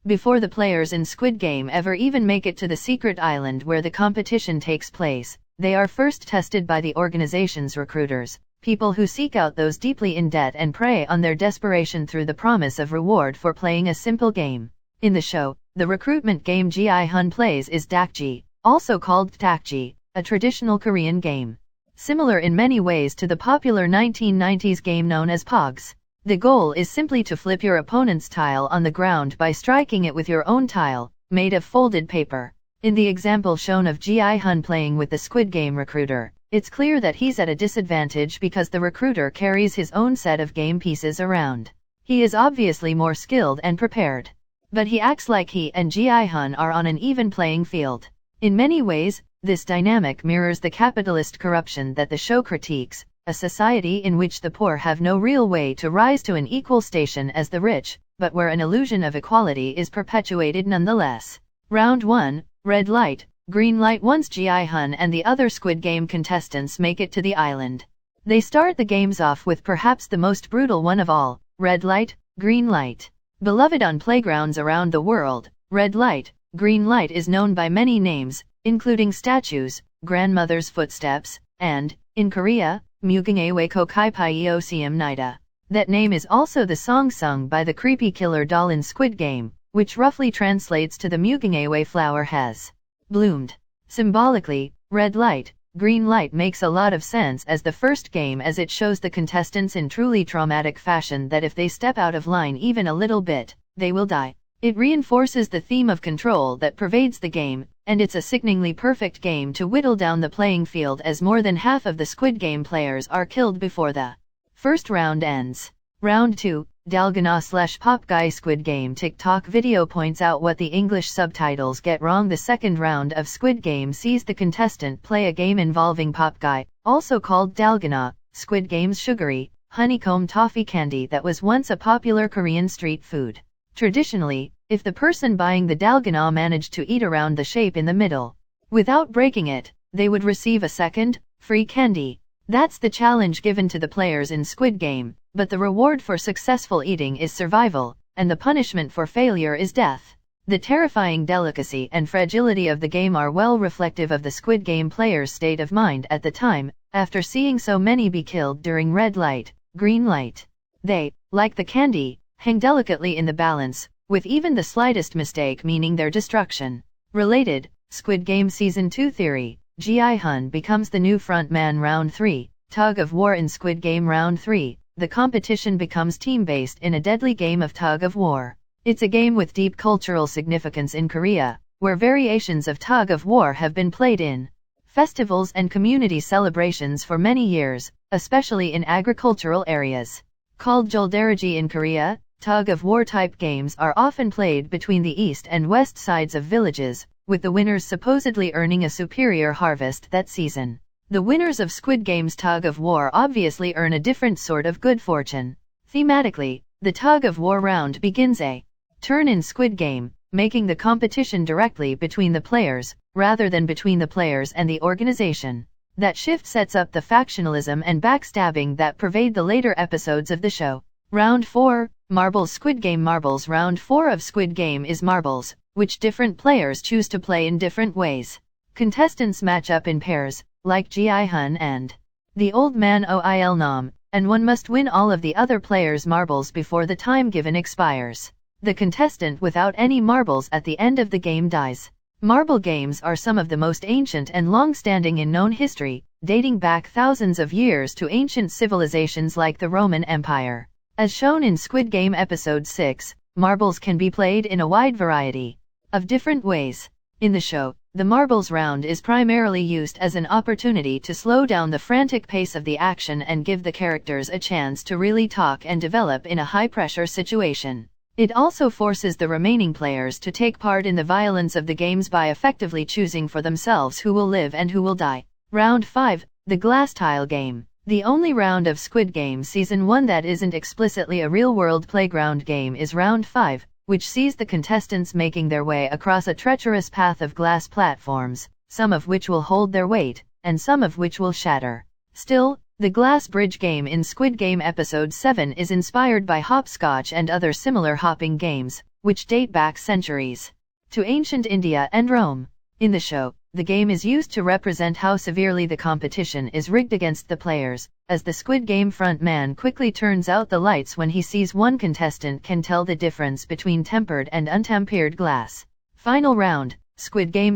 Before the players in Squid Game ever even make it to the secret island where the competition takes place, they are first tested by the organization's recruiters, people who seek out those deeply in debt and prey on their desperation through the promise of reward for playing a simple game. In the show, the recruitment game Gi-hun plays is dakji, also called takji, a traditional Korean game. Similar in many ways to the popular 1990s game known as Pogs. The goal is simply to flip your opponent's tile on the ground by striking it with your own tile, made of folded paper. In the example shown of Gi-hun playing with the Squid Game recruiter, it's clear that he's at a disadvantage because the recruiter carries his own set of game pieces around. He is obviously more skilled and prepared. But he acts like he and Gi-hun are on an even playing field. In many ways, this dynamic mirrors the capitalist corruption that the show critiques, a society in which the poor have no real way to rise to an equal station as the rich, but where an illusion of equality is perpetuated nonetheless. Round 1, Red Light, Green Light. Once Gi-hun and the other Squid Game contestants make it to the island, they start the games off with perhaps the most brutal one of all, Red Light, Green Light. Beloved on playgrounds around the world, Red Light, Green Light is known by many names, including statues, grandmother's footsteps, and, in Korea, Mugungae Kokai Pyeeo Siam Nida. That name is also the song sung by the creepy killer doll in Squid Game, which roughly translates to the Mugungae flower has bloomed. Symbolically, Red Light, Green Light makes a lot of sense as the first game, as it shows the contestants in truly traumatic fashion that if they step out of line even a little bit, they will die. It reinforces the theme of control that pervades the game, and it's a sickeningly perfect game to whittle down the playing field as more than half of the Squid Game players are killed before the first round ends. Round 2, Dalgana/Pop Guy. Squid Game TikTok video points out what the English subtitles get wrong. The second round of Squid Game sees the contestant play a game involving Pop Guy, also called Dalgana, Squid Game's sugary, honeycomb toffee candy that was once a popular Korean street food. Traditionally, if the person buying the dalgana managed to eat around the shape in the middle without breaking it, they would receive a second, free candy. That's the challenge given to the players in Squid Game, but the reward for successful eating is survival, and the punishment for failure is death. The terrifying delicacy and fragility of the game are well reflective of the Squid Game players' state of mind at the time, after seeing so many be killed during Red Light, Green Light. They, like the candy, hang delicately in the balance, with even the slightest mistake meaning their destruction. Related, Squid Game Season 2 theory, Gi-hun becomes the new frontman. Round 3, Tug of War. In Squid Game Round 3, the competition becomes team-based in a deadly game of tug of war. It's a game with deep cultural significance in Korea, where variations of tug of war have been played in festivals and community celebrations for many years, especially in agricultural areas. Called joldaeraji in Korea, tug of war type games are often played between the east and west sides of villages, with the winners supposedly earning a superior harvest that season. The winners of Squid Game's tug of war obviously earn a different sort of good fortune. Thematically, the tug of war round begins a turn in Squid Game, making the competition directly between the players, rather than between the players and the organization. That shift sets up the factionalism and backstabbing that pervade the later episodes of the show. Round 4, Marbles. Squid Game Marbles. Round 4 of Squid Game is marbles, which different players choose to play in different ways. Contestants match up in pairs, like Gi-hun and the old man Oil Nam, and one must win all of the other players' marbles before the time given expires. The contestant without any marbles at the end of the game dies. Marble games are some of the most ancient and long-standing in known history, dating back thousands of years to ancient civilizations like the Roman Empire. As shown in Squid Game Episode 6, marbles can be played in a wide variety of different ways. In the show, the marbles round is primarily used as an opportunity to slow down the frantic pace of the action and give the characters a chance to really talk and develop in a high-pressure situation. It also forces the remaining players to take part in the violence of the games by effectively choosing for themselves who will live and who will die. Round 5, the glass tile game. The only round of Squid Game Season 1 that isn't explicitly a real-world playground game is Round 5, which sees the contestants making their way across a treacherous path of glass platforms, some of which will hold their weight, and some of which will shatter. Still, the glass bridge game in Squid Game Episode 7 is inspired by hopscotch and other similar hopping games, which date back centuries to ancient India and Rome. In the show, the game is used to represent how severely the competition is rigged against the players, as the Squid Game front man quickly turns out the lights when he sees one contestant can tell the difference between tempered and untempered glass. Final round, Squid Game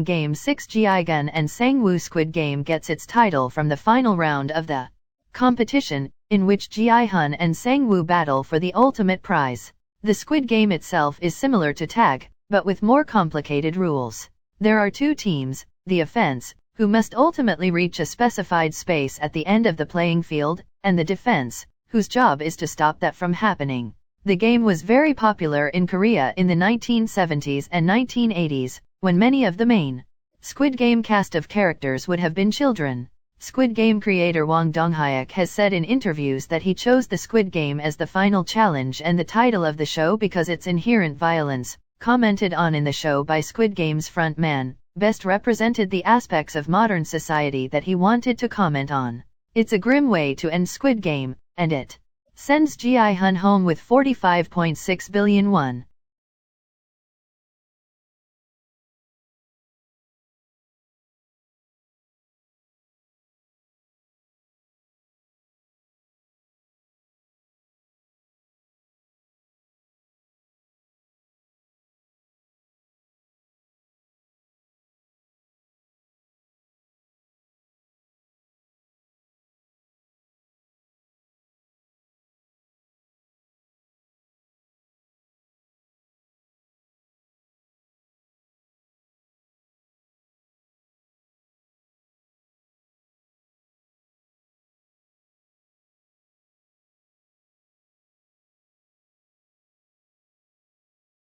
Game 6 Gi-han and Sang-woo. Squid Game gets its title from the final round of the competition, in which Gi-han and Sang-woo battle for the ultimate prize. The Squid Game itself is similar to tag, but with more complicated rules. There are two teams, the offense, who must ultimately reach a specified space at the end of the playing field, and the defense, whose job is to stop that from happening. The game was very popular in Korea in the 1970s and 1980s, when many of the main Squid Game cast of characters would have been children. Squid Game creator Wang Dong-hyuk has said in interviews that he chose the Squid Game as the final challenge and the title of the show because its inherent violence, commented on in the show by Squid Game's front man, best represented the aspects of modern society that he wanted to comment on. It's a grim way to end Squid Game, and it sends Gi-han home with 45.6 billion won.